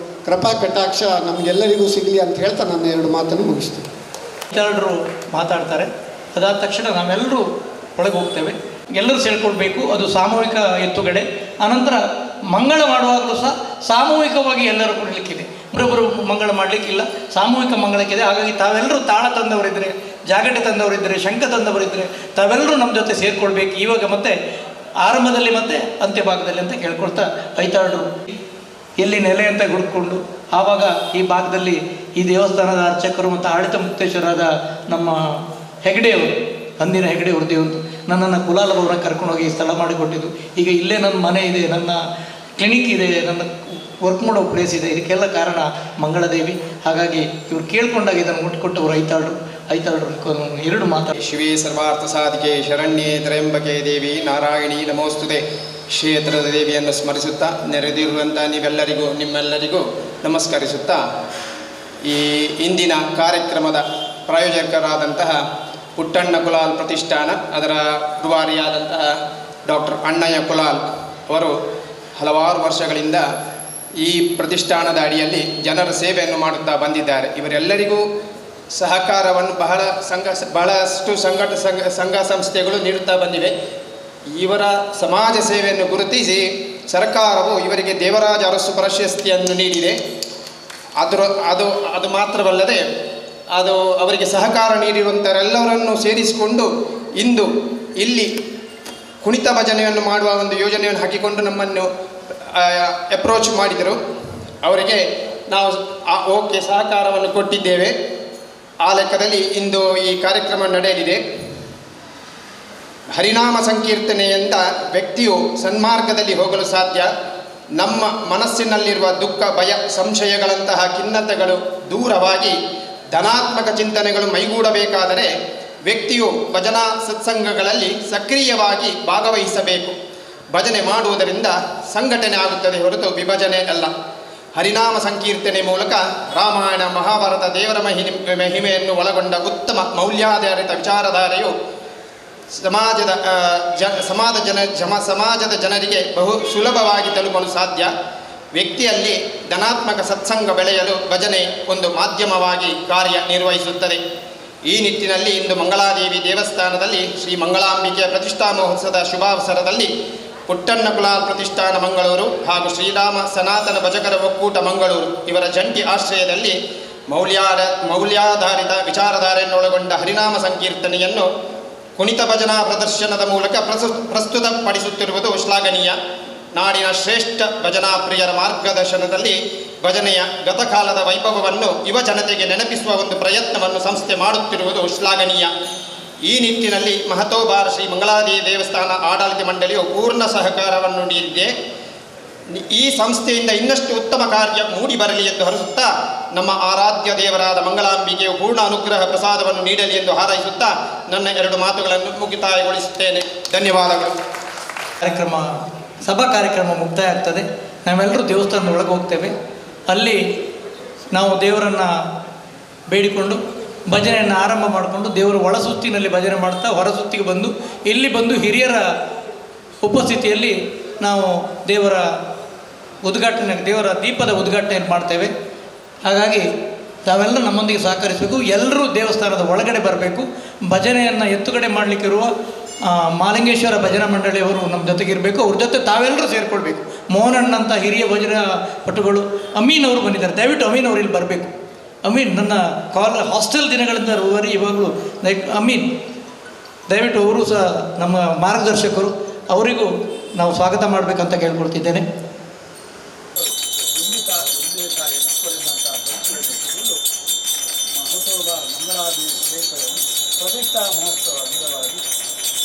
ಕೃಪಾ ಕಟಾಕ್ಷ ನಮಗೆಲ್ಲರಿಗೂ ಸಿಗಲಿ ಅಂತ ಹೇಳ್ತಾ ನನ್ನ 2 ಮಾತನ್ನು ಮುಗಿಸ್ತೀನಿ. ಎಲ್ಲರೂ ಮಾತಾಡ್ತಾರೆ, ಅದಾದ ತಕ್ಷಣ ನಾವೆಲ್ಲರೂ ಒಳಗೆ ಹೋಗ್ತೇವೆ, ಎಲ್ಲರೂ ಸೇರಿಕೊಳ್ಬೇಕು. ಅದು ಸಾಮೂಹಿಕ ಎತ್ತುಗಡೆ. ಆನಂತರ ಮಂಗಳ ಮಾಡುವಾಗಲೂ ಸಹ ಸಾಮೂಹಿಕವಾಗಿ ಎಲ್ಲರೂ ಕೊಡಲಿಕ್ಕಿದೆ, ಒಬ್ಬೊಬ್ಬರು ಮಂಗಳ ಮಾಡಲಿಕ್ಕಿಲ್ಲ, ಸಾಮೂಹಿಕ ಮಂಗಳಕ್ಕಿದೆ. ಹಾಗಾಗಿ ತಾವೆಲ್ಲರೂ ತಾಳ ತಂದವರಿದ್ದರೆ ಜಾಗಟೆ ತಂದವರಿದ್ದರೆ, ಶಂಖ ತಂದವರಿದ್ದರೆ ತಾವೆಲ್ಲರೂ ನಮ್ಮ ಜೊತೆ ಸೇರಿಕೊಳ್ಬೇಕು ಇವಾಗ ಮತ್ತೆ ಆರಂಭದಲ್ಲಿ ಮತ್ತೆ ಅಂತ್ಯಭಾಗದಲ್ಲಿ ಅಂತ ಕೇಳ್ಕೊಳ್ತಾ ಐತಾಳರು ಎಲ್ಲಿ ನೆಲೆ ಅಂತ ಹುಡುಕೊಂಡು ಆವಾಗ ಈ ಭಾಗದಲ್ಲಿ ಈ ದೇವಸ್ಥಾನದ ಅರ್ಚಕರು ಮತ್ತು ಆಡಳಿತ ಮುಕ್ತೇಶ್ವರಾದ ನಮ್ಮ ಹೆಗ್ಡೆಯವರು, ಅಂದಿನ ಹೆಗ್ಡೆಯವರು ದೇವಂತು ನನ್ನನ್ನು ಕುಲಾಲಭವನ ಕರ್ಕೊಂಡೋಗಿ ಸ್ಥಳ ಮಾಡಿಕೊಟ್ಟಿದ್ದು. ಈಗ ಇಲ್ಲೇ ನನ್ನ ಮನೆ ಇದೆ, ನನ್ನ ಕ್ಲಿನಿಕ್ ಇದೆ, ನನ್ನ ವರ್ಕ್ ಮಾಡೋ ಪ್ಲೇಸ್ ಇದೆ. ಇದಕ್ಕೆಲ್ಲ ಕಾರಣ ಮಂಗಳದೇವಿ. ಹಾಗಾಗಿ ಇವ್ರು ಕೇಳ್ಕೊಂಡಾಗ ಇದನ್ನು ಮುಟ್ಟಿಕೊಟ್ಟವರು ಐತಾಳರು. ಎರಡು ಮಾತಾಡಿ. ಶಿವೇ ಸರ್ವಾರ್ಥ ಸಾಧಿಕೆ ಶರಣ್ಯೇ ತ್ರಯಂಬಕೆ ದೇವಿ ನಾರಾಯಣಿ ನಮೋಸ್ತುತೆ. ಕ್ಷೇತ್ರದ ದೇವಿಯನ್ನು ಸ್ಮರಿಸುತ್ತಾ ನೆರೆದಿರುವಂಥ ನಿಮ್ಮೆಲ್ಲರಿಗೂ ನಮಸ್ಕರಿಸುತ್ತಾ ಈ ಇಂದಿನ ಕಾರ್ಯಕ್ರಮದ ಪ್ರಾಯೋಜಕರಾದಂತಹ ಪುಟ್ಟಣ್ಣ ಕುಲಾಲ್ ಪ್ರತಿಷ್ಠಾನ, ಅದರ ರೂವಾರಿಯಾದಂತಹ ಡಾಕ್ಟರ್ ಅಣ್ಣಯ್ಯ ಕುಲಾಲ್ ಅವರು ಹಲವಾರು ವರ್ಷಗಳಿಂದ ಈ ಪ್ರತಿಷ್ಠಾನದ ಅಡಿಯಲ್ಲಿ ಜನರ ಸೇವೆಯನ್ನು ಮಾಡುತ್ತಾ ಬಂದಿದ್ದಾರೆ. ಇವರೆಲ್ಲರಿಗೂ ಸಹಕಾರವನ್ನು ಬಹಳಷ್ಟು ಸಂಘ ಸಂಸ್ಥೆಗಳು ನೀಡುತ್ತಾ ಬಂದಿವೆ. ಇವರ ಸಮಾಜ ಸೇವೆಯನ್ನು ಗುರುತಿಸಿ ಸರ್ಕಾರವು ಇವರಿಗೆ ದೇವರಾಜ ಅರಸು ಪ್ರಶಸ್ತಿಯನ್ನು ನೀಡಿದೆ. ಅದು ಮಾತ್ರವಲ್ಲದೆ ಅದು ಅವರಿಗೆ ಸಹಕಾರ ನೀಡಿರುವಂಥವರೆಲ್ಲರನ್ನು ಸೇರಿಸಿಕೊಂಡು ಇಂದು ಇಲ್ಲಿ ಕುಣಿತ ಭಜನೆಯನ್ನು ಮಾಡುವ ಒಂದು ಯೋಜನೆಯನ್ನು ಹಾಕಿಕೊಂಡು ನಮ್ಮನ್ನು ಅಪ್ರೋಚ್ ಮಾಡಿದರು. ಅವರಿಗೆ ನಾವು ಓಕೆ ಸಹಕಾರವನ್ನು ಕೊಟ್ಟಿದ್ದೇವೆ. ಆ ಲೆಕ್ಕದಲ್ಲಿ ಇಂದು ಈ ಕಾರ್ಯಕ್ರಮ ನಡೆಯಲಿದೆ. ಹರಿನಾಮ ಸಂಕೀರ್ತನೆಯಿಂದ ವ್ಯಕ್ತಿಯು ಸನ್ಮಾರ್ಗದಲ್ಲಿ ಹೋಗಲು ಸಾಧ್ಯ. ನಮ್ಮ ಮನಸ್ಸಿನಲ್ಲಿರುವ ದುಃಖ, ಭಯ, ಸಂಶಯಗಳಂತಹ ಖಿನ್ನತೆಗಳು ದೂರವಾಗಿ ಧನಾತ್ಮಕ ಚಿಂತನೆಗಳು ಮೈಗೂಡಬೇಕಾದರೆ ವ್ಯಕ್ತಿಯು ಭಜನಾ ಸತ್ಸಂಗಗಳಲ್ಲಿ ಸಕ್ರಿಯವಾಗಿ ಭಾಗವಹಿಸಬೇಕು. ಭಜನೆ ಮಾಡುವುದರಿಂದ ಸಂಘಟನೆ ಆಗುತ್ತದೆ ಹೊರತು ವಿಭಜನೆ ಅಲ್ಲ. ಹರಿನಾಮ ಸಂಕೀರ್ತನೆ ಮೂಲಕ ರಾಮಾಯಣ, ಮಹಾಭಾರತ, ದೇವರ ಮಹಿಮೆಯನ್ನು ಒಳಗೊಂಡ ಉತ್ತಮ ಮೌಲ್ಯಾಧಾರಿತ ವಿಚಾರಧಾರೆಯು ಸಮಾಜದ ಜನರಿಗೆ ಬಹು ಸುಲಭವಾಗಿ ತಲುಪಲು ಸಾಧ್ಯ. ವ್ಯಕ್ತಿಯಲ್ಲಿ ಧನಾತ್ಮಕ ಸತ್ಸಂಗ ಬೆಳೆಯಲು ಭಜನೆ ಒಂದು ಮಾಧ್ಯಮವಾಗಿ ಕಾರ್ಯನಿರ್ವಹಿಸುತ್ತದೆ. ಈ ನಿಟ್ಟಿನಲ್ಲಿ ಇಂದು ಮಂಗಳಾದೇವಿ ದೇವಸ್ಥಾನದಲ್ಲಿ ಶ್ರೀ ಮಂಗಳಾಂಬಿಕೆಯ ಪ್ರತಿಷ್ಠಾ ಮಹೋತ್ಸವದ ಶುಭಾವಸರದಲ್ಲಿ ಪುಟ್ಟಣ್ಣ ಕುಲಾಲ್ ಪ್ರತಿಷ್ಠಾನ ಮಂಗಳೂರು ಹಾಗೂ ಶ್ರೀರಾಮ ಸನಾತನ ಭಜಕರ ಒಕ್ಕೂಟ ಮಂಗಳೂರು ಇವರ ಜಂಟಿ ಆಶ್ರಯದಲ್ಲಿ ಮೌಲ್ಯಾಧಾರಿತ ವಿಚಾರಧಾರೆಯನ್ನೊಳಗೊಂಡ ಹರಿನಾಮ ಸಂಕೀರ್ತನೆಯನ್ನು ಕುಣಿತ ಭಜನಾ ಪ್ರದರ್ಶನದ ಮೂಲಕ ಪ್ರಸ್ತುತಪಡಿಸುತ್ತಿರುವುದು ಶ್ಲಾಘನೀಯ. ನಾಡಿನ ಶ್ರೇಷ್ಠ ಭಜನಾ ಪ್ರಿಯರ ಮಾರ್ಗದರ್ಶನದಲ್ಲಿ ಭಜನೆಯ ಗತಕಾಲದ ವೈಭವವನ್ನು ಯುವ ಜನತೆಗೆ ನೆನಪಿಸುವ ಒಂದು ಪ್ರಯತ್ನವನ್ನು ಸಂಸ್ಥೆ ಮಾಡುತ್ತಿರುವುದು ಶ್ಲಾಘನೀಯ. ಈ ನಿಟ್ಟಿನಲ್ಲಿ ಮಹತೋಬಾರ ಶ್ರೀ ಮಂಗಳಾದೇವಿ ದೇವಸ್ಥಾನ ಆಡಳಿತ ಮಂಡಳಿಯು ಪೂರ್ಣ ಸಹಕಾರವನ್ನು ನೀಡಿದೆ. ಈ ಸಂಸ್ಥೆಯಿಂದ ಇನ್ನಷ್ಟು ಉತ್ತಮ ಕಾರ್ಯ ಮೂಡಿಬರಲಿ ಎಂದು ಹರಸುತ್ತಾ ನಮ್ಮ ಆರಾಧ್ಯ ದೇವರಾದ ಮಂಗಳಾಂಬಿಕೆಯು ಪೂರ್ಣ ಅನುಗ್ರಹ ಪ್ರಸಾದವನ್ನು ನೀಡಲಿ ಎಂದು ಹಾರೈಸುತ್ತಾ ನನ್ನ 2 ಮಾತುಗಳನ್ನು ಮುಕ್ತಾಯಗೊಳಿಸುತ್ತೇನೆ. ಧನ್ಯವಾದಗಳು. ಸಭಾ ಕಾರ್ಯಕ್ರಮ ಮುಕ್ತಾಯ ಆಗ್ತದೆ. ನಾವೆಲ್ಲರೂ ದೇವಸ್ಥಾನದ ಒಳಗೆ ಹೋಗ್ತೇವೆ. ಅಲ್ಲಿ ನಾವು ದೇವರನ್ನು ಬೇಡಿಕೊಂಡು ಭಜನೆಯನ್ನು ಆರಂಭ ಮಾಡಿಕೊಂಡು ದೇವರ ಒಳಸುತ್ತಿನಲ್ಲಿ ಭಜನೆ ಮಾಡ್ತಾ ಹೊರಸುತ್ತಿಗೆ ಬಂದು ಇಲ್ಲಿ ಬಂದು ಹಿರಿಯರ ಉಪಸ್ಥಿತಿಯಲ್ಲಿ ನಾವು ದೇವರ ದೀಪದ ಉದ್ಘಾಟನೆಯನ್ನು ಮಾಡ್ತೇವೆ. ಹಾಗಾಗಿ ತಾವೆಲ್ಲ ನಮ್ಮೊಂದಿಗೆ ಸಹಕರಿಸಬೇಕು. ಎಲ್ಲರೂ ದೇವಸ್ಥಾನದ ಒಳಗಡೆ ಬರಬೇಕು. ಭಜನೆಯನ್ನು ಎತ್ತುಗಡೆ ಮಾಡಲಿಕ್ಕಿರುವ ಮಾಲಿಂಗೇಶ್ವರ ಭಜನಾ ಮಂಡಳಿಯವರು ನಮ್ಮ ಜೊತೆಗಿರಬೇಕು. ಅವ್ರ ಜೊತೆ ತಾವೆಲ್ಲರೂ ಸೇರಿಕೊಳ್ಬೇಕು. ಮೋಹನಣ್ಣಂಥ ಹಿರಿಯ ಭಜನಾ ಪಟುಗಳು, ಅಮೀನ್ ಅವರು ಬಂದಿದ್ದಾರೆ. ದಯವಿಟ್ಟು ಅಮೀನ್ ಅವರು ಇಲ್ಲಿ ಬರಬೇಕು. ಅಮೀನ್ ನನ್ನ ಹಾಸ್ಟೆಲ್ ದಿನಗಳಿಂದ ಇವಾಗಲೂ ಅಮೀನ್ ದಯವಿಟ್ಟು ಅವರು ಸಹ ನಮ್ಮ ಮಾರ್ಗದರ್ಶಕರು. ಅವರಿಗೂ ನಾವು ಸ್ವಾಗತ ಮಾಡಬೇಕಂತ ಕೇಳ್ಕೊಳ್ತಿದ್ದೇನೆ. ಪ್ರತಿಷ್ಠಾ ಮಹೋತ್ಸವ ಅಂಗವಾಗಿ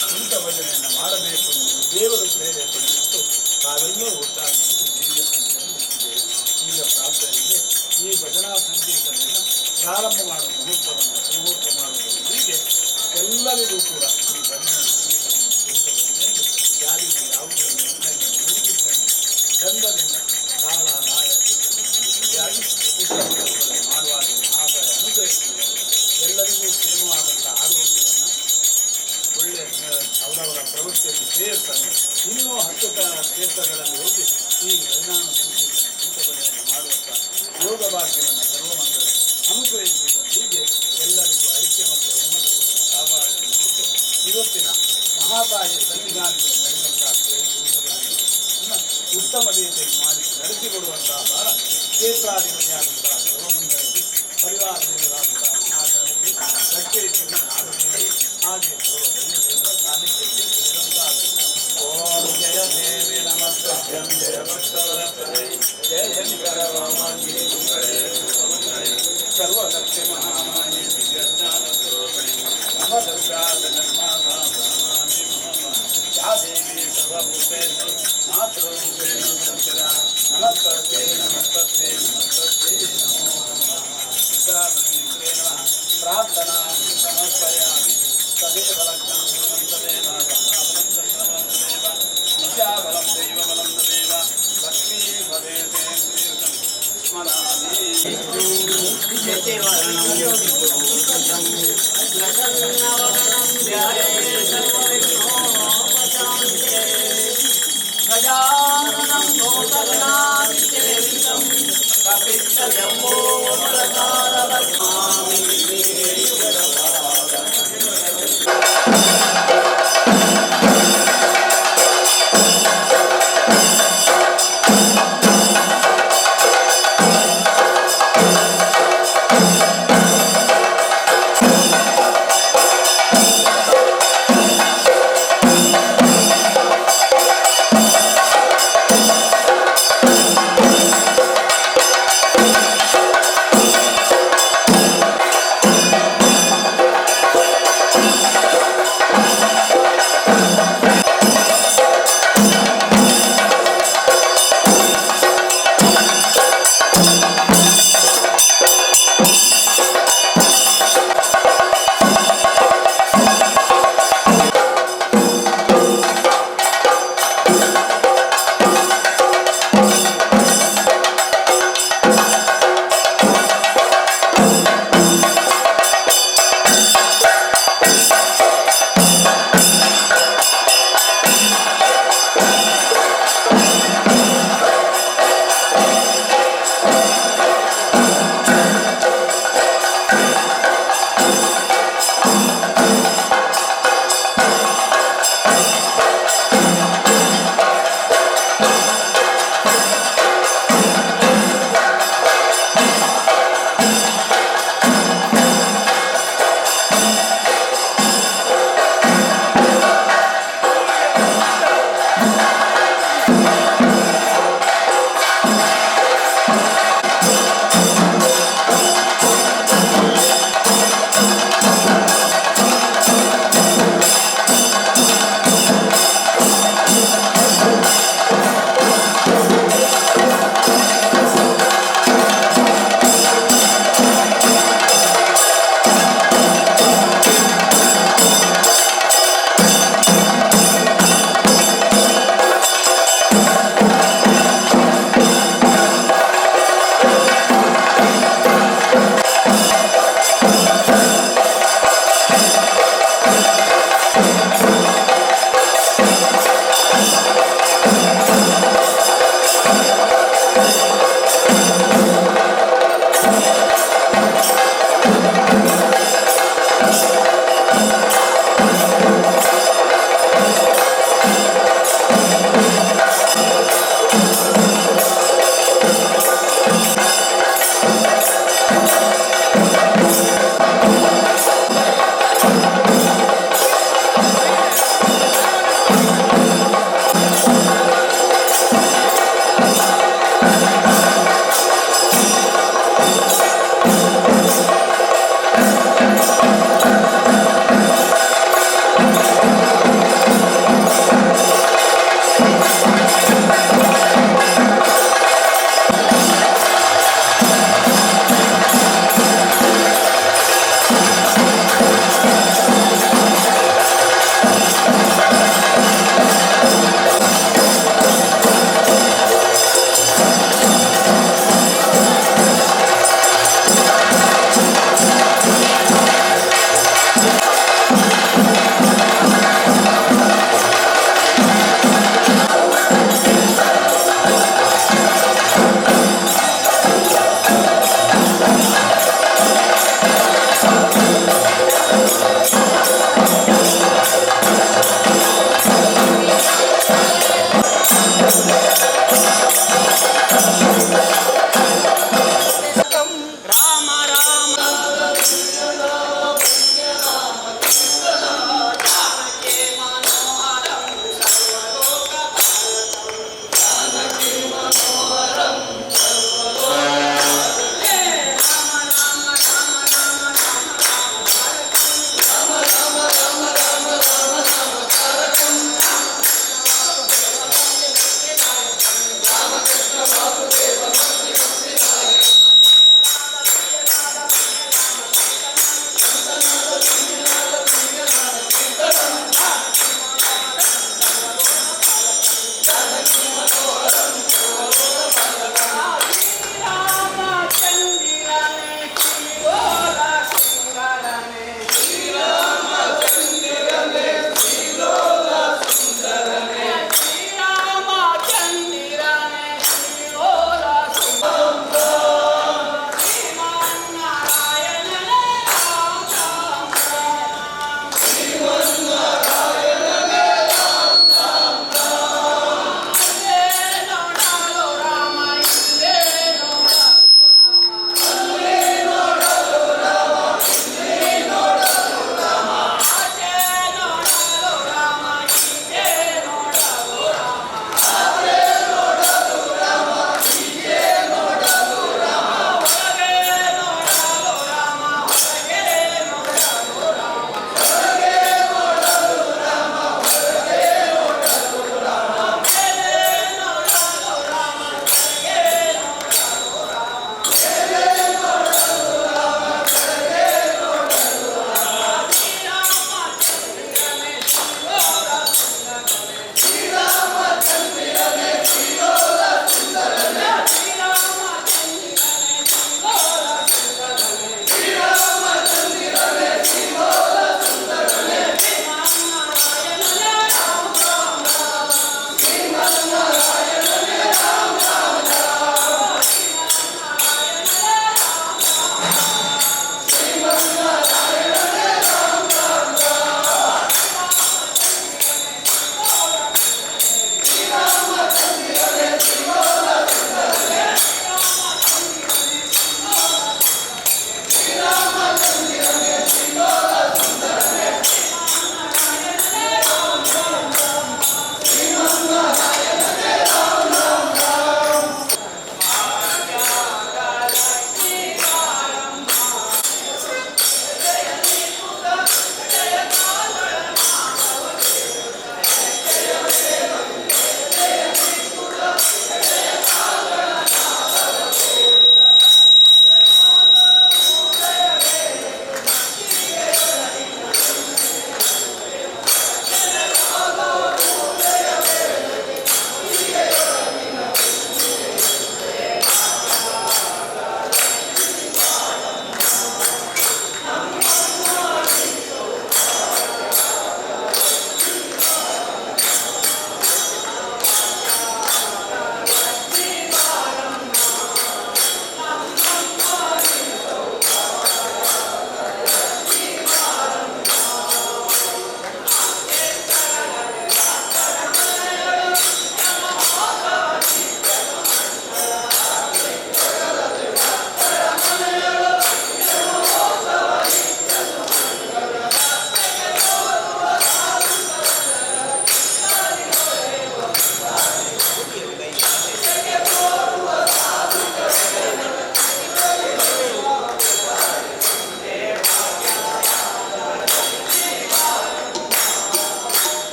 ಕುಣಿತ ಭಜನೆಯನ್ನು ಮಾಡಬೇಕು ಎಂದು ದೇವರು ಪ್ರೇರೇಪಣೆ ಮತ್ತು ತಾವೆಲ್ಲರೂ ಒಟ್ಟಾಗಿ ದೇವಿಯ ಸನ್ನಿಧಿಯಲ್ಲಿ ಈಗ ಪ್ರಾರ್ಥನೆಯಲ್ಲಿ ಈ ಭಜನಾ ಸಂಕೀರ್ತನೆಯನ್ನು ಪ್ರಾರಂಭ ಮಾಡುವ ಮುಹೂರ್ತವನ್ನು ಸುಮೂರ್ತ ಮಾಡುವುದು. ಹೀಗೆ ಎಲ್ಲರಿಗೂ ಕೂಡ ಈ ಭಜನಾ ಸಂಗೀತವನ್ನು ಜಾರಿಗೆ ಯಾವುದೇ ನಿರ್ಣಯ ಚಂದದಿಂದ ಕಾಲ ನಾಯ ಯಾಗಿ ಮಾಡುವಾಗ ಮಹಾಶಯ ಅನುಗ್ರಹಿಸುವುದು. ಎಲ್ಲರಿಗೂ ಕ್ಷೇಮವಾದಂಥ ಆರೋಗ್ಯವನ್ನು ಒಳ್ಳೆಯ ಅವರವರ ಪ್ರವೃತ್ತಿಯಲ್ಲಿ ಸೇರ್ತಾನೆ. ಇನ್ನೂ 10 ಕ್ಷೇತ್ರಗಳಲ್ಲಿ ಹೋಗಿ ಈ ಪರಿಣಾಮ ಸಂಕೀರ್ತನೆ ಚಿಂತನೆಯನ್ನು ಮಾಡುವಂಥ ಯೋಗ ಭಾಗ್ಯವನ್ನು ಸರ್ವಮಂಗಳ ಅನುಗ್ರಹಿಸುವುದು. ಹೀಗೆ ಎಲ್ಲರಿಗೂ ಐಕ್ಯ ಮತ್ತು ಒಮ್ಮತವನ್ನು ಕಾಪಾಡಲು ಇವತ್ತಿನ ಮಹಾತಾಯಿಯ ಸನ್ನಿಧಾನದಲ್ಲಿ ನಡೆದಂತಹ ಉತ್ತಮ ರೀತಿಯಲ್ಲಿ ನಡೆಸಿಕೊಡುವಂತಹ ಬಹಳ ಕ್ಷೇತ್ರಾಧಿಪತಿಯಾದಂತಹ ಸರ್ವಮಂಗಳ ಪರಿವಾರದಿಂದಾದಂತಹ ಮಹಾಗಣಪತಿ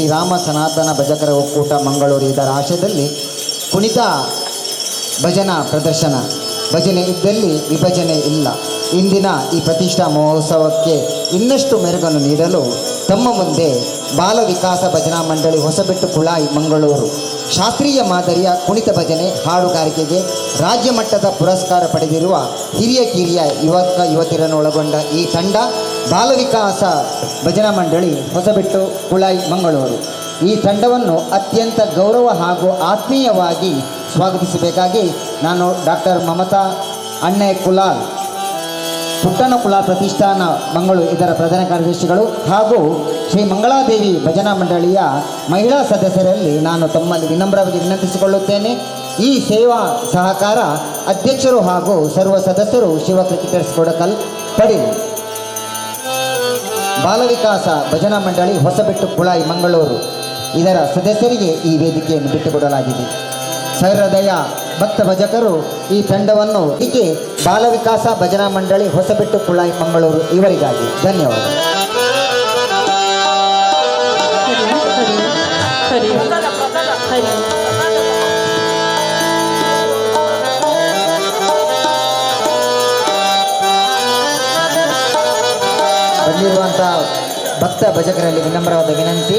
ಶ್ರೀರಾಮ ಸನಾತನ ಭಜಕರ ಒಕ್ಕೂಟ ಮಂಗಳೂರು ಇದರ ಆಶಯದಲ್ಲಿ ಕುಣಿತ ಭಜನಾ ಪ್ರದರ್ಶನ. ಭಜನೆ ಇದ್ದಲ್ಲಿ ವಿಭಜನೆ ಇಲ್ಲ. ಇಂದಿನ ಈ ಪ್ರತಿಷ್ಠಾ ಮಹೋತ್ಸವಕ್ಕೆ ಇನ್ನಷ್ಟು ಮೆರುಗನ್ನು ನೀಡಲು ತಮ್ಮ ಮುಂದೆ ಬಾಲ ವಿಕಾಸ ಭಜನಾ ಮಂಡಳಿ ಹೊಸಬೆಟ್ಟು ಕುಳಾಯಿ ಮಂಗಳೂರು ಶಾಸ್ತ್ರೀಯ ಮಾದರಿಯ ಕುಣಿತ ಭಜನೆ ಹಾಡುಗಾರಿಕೆಗೆ ರಾಜ್ಯ ಮಟ್ಟದ ಪುರಸ್ಕಾರ ಪಡೆದಿರುವ ಹಿರಿಯ ಕಿರಿಯ ಯುವತಿಯರನ್ನು ಒಳಗೊಂಡ ಈ ತಂಡ ಬಾಲ ವಿಕಾಸ ಭಜನಾ ಮಂಡಳಿ ಹೊಸಬೆಟ್ಟು ಕುಳಾಯಿ ಮಂಗಳೂರು ಈ ತಂಡವನ್ನು ಅತ್ಯಂತ ಗೌರವ ಹಾಗೂ ಆತ್ಮೀಯವಾಗಿ ಸ್ವಾಗತಿಸಬೇಕಾಗಿ ನಾನು ಡಾಕ್ಟರ್ ಮಮತಾ ಅಣ್ಣೆ ಕುಲಾಲ್ ಪುಟ್ಟಣ ಕುಲಾಲ್ ಪ್ರತಿಷ್ಠಾನ ಮಂಗಳೂರು ಇದರ ಪ್ರಧಾನ ಕಾರ್ಯದರ್ಶಿಗಳು ಹಾಗೂ ಶ್ರೀ ಮಂಗಳಾದೇವಿ ಭಜನಾ ಮಂಡಳಿಯ ಮಹಿಳಾ ಸದಸ್ಯರಲ್ಲಿ ನಾನು ತಮ್ಮಲ್ಲಿ ವಿನಮ್ರವಾಗಿ ವಿನಂತಿಸಿಕೊಳ್ಳುತ್ತೇನೆ. ಈ ಸೇವಾ ಸಹಕಾರ ಅಧ್ಯಕ್ಷರು ಹಾಗೂ ಸರ್ವ ಸದಸ್ಯರು ಶಿವ ಕ್ರಿಕೆಟರ್ಸ್ ಕೊಡಕಲ್ ಪಡೀಲಿ. ಬಾಲ ವಿಕಾಸ ಭಜನಾ ಮಂಡಳಿ ಹೊಸಬೆಟ್ಟು ಕುಳಾಯಿ ಮಂಗಳೂರು ಇದರ ಸದಸ್ಯರಿಗೆ ಈ ವೇದಿಕೆಯನ್ನು ಬಿಟ್ಟುಕೊಡಲಾಗಿದೆ. ಸಹೃದಯ ಭಕ್ತ ಭಜಕರು ಈ ತಂಡವನ್ನು ಹೀಗೆ ಬಾಲ ವಿಕಾಸ ಭಜನಾ ಮಂಡಳಿ ಹೊಸಬೆಟ್ಟು ಕುಳಾಯಿ ಮಂಗಳೂರು ಇವರಿಗಾಗಿ ಧನ್ಯವಾದ. ಬಂದಿರುವಂಥ ಭಕ್ತ ಭಜಕರಲ್ಲಿ ವಿನಮ್ರವಾದ ವಿನಂತಿ.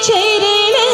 ಚರಣ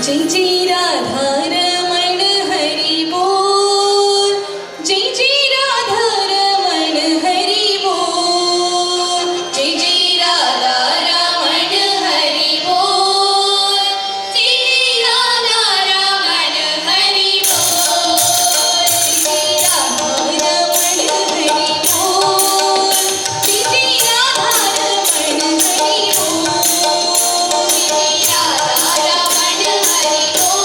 जय जय राधा रमण हरि बोल, जय जय राधा रमण हरि बोल, जय जय राधा रमण हरि बोल, जय राधा रमण हरि बोल, जय राधा रमण हरि बोल, जय जय राधा रमण हरि बोल, जय राधा रमण हरि बोल।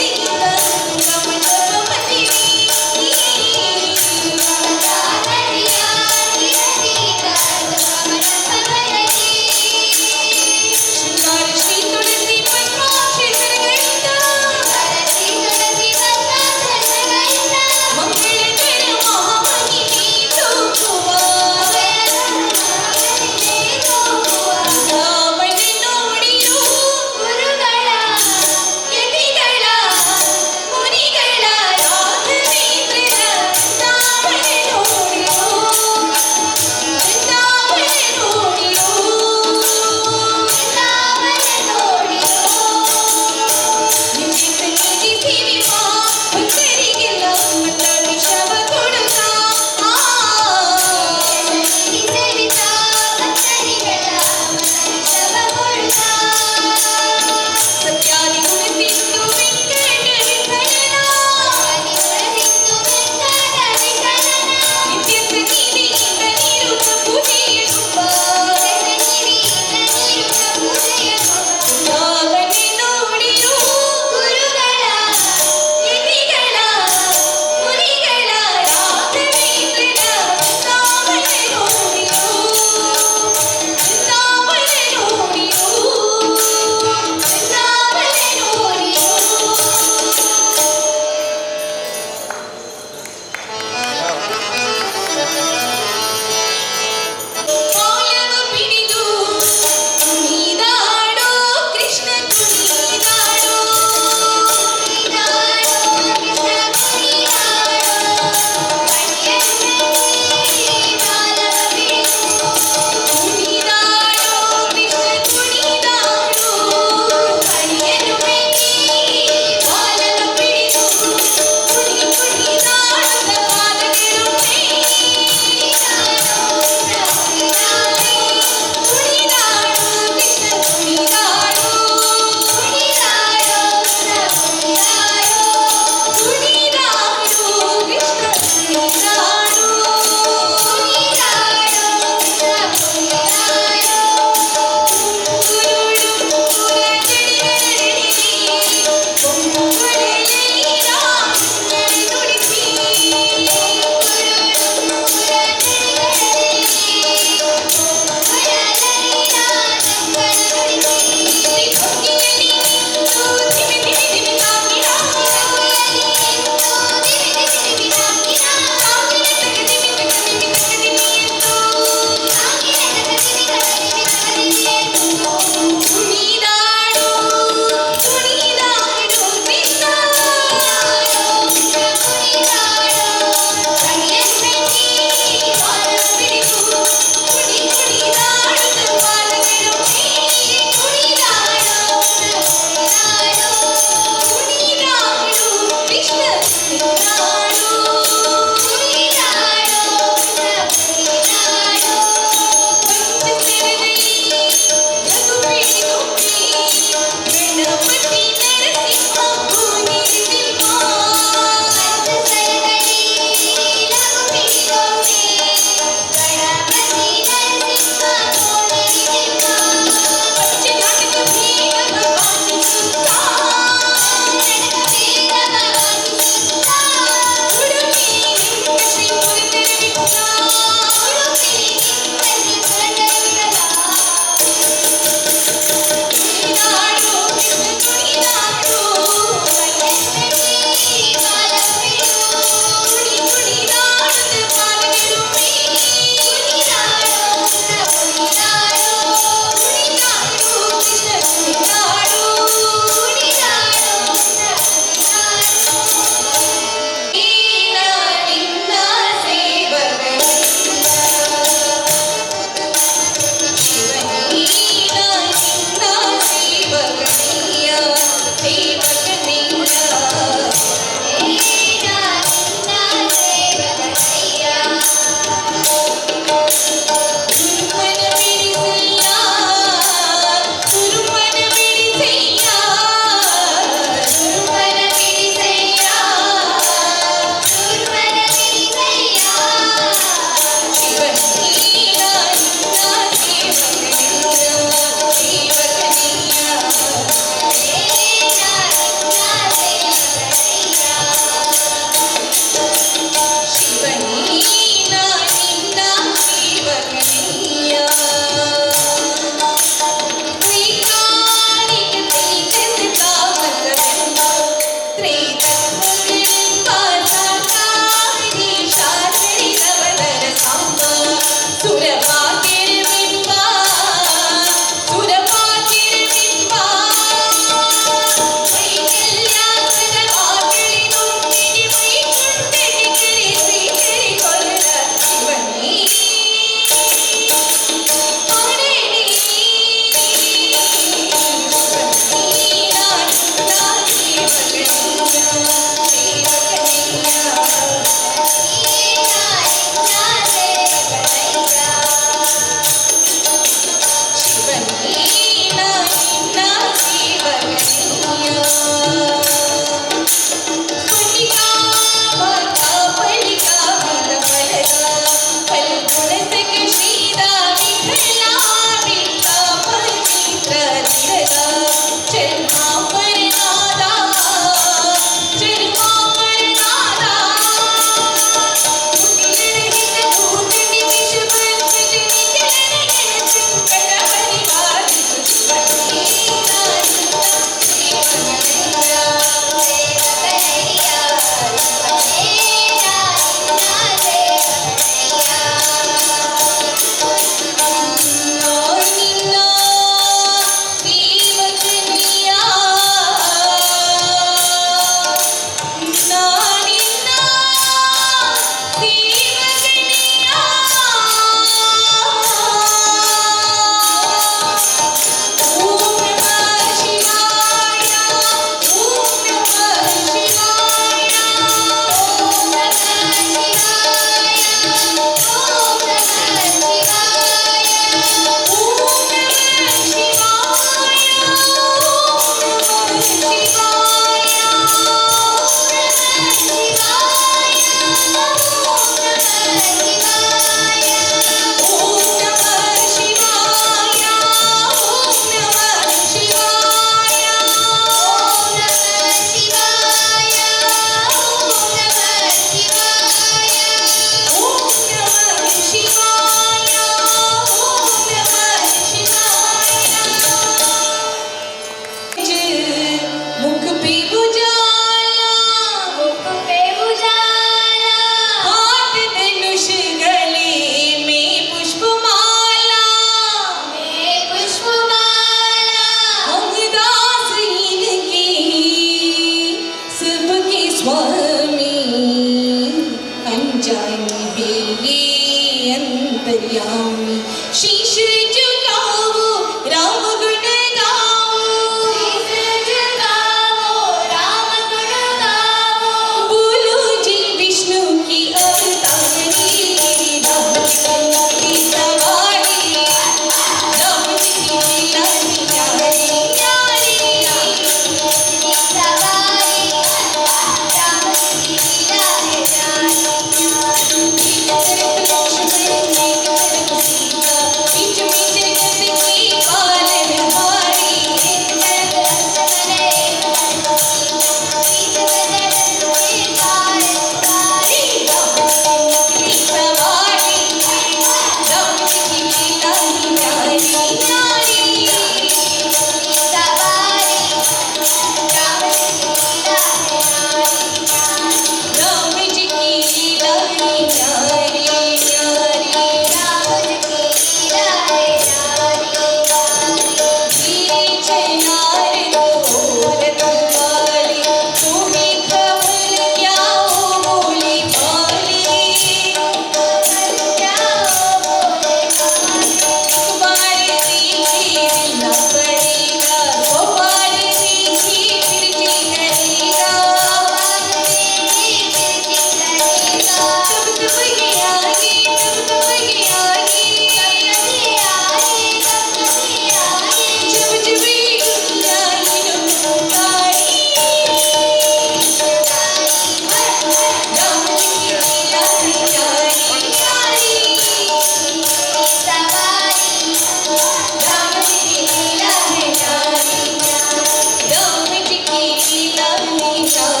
सा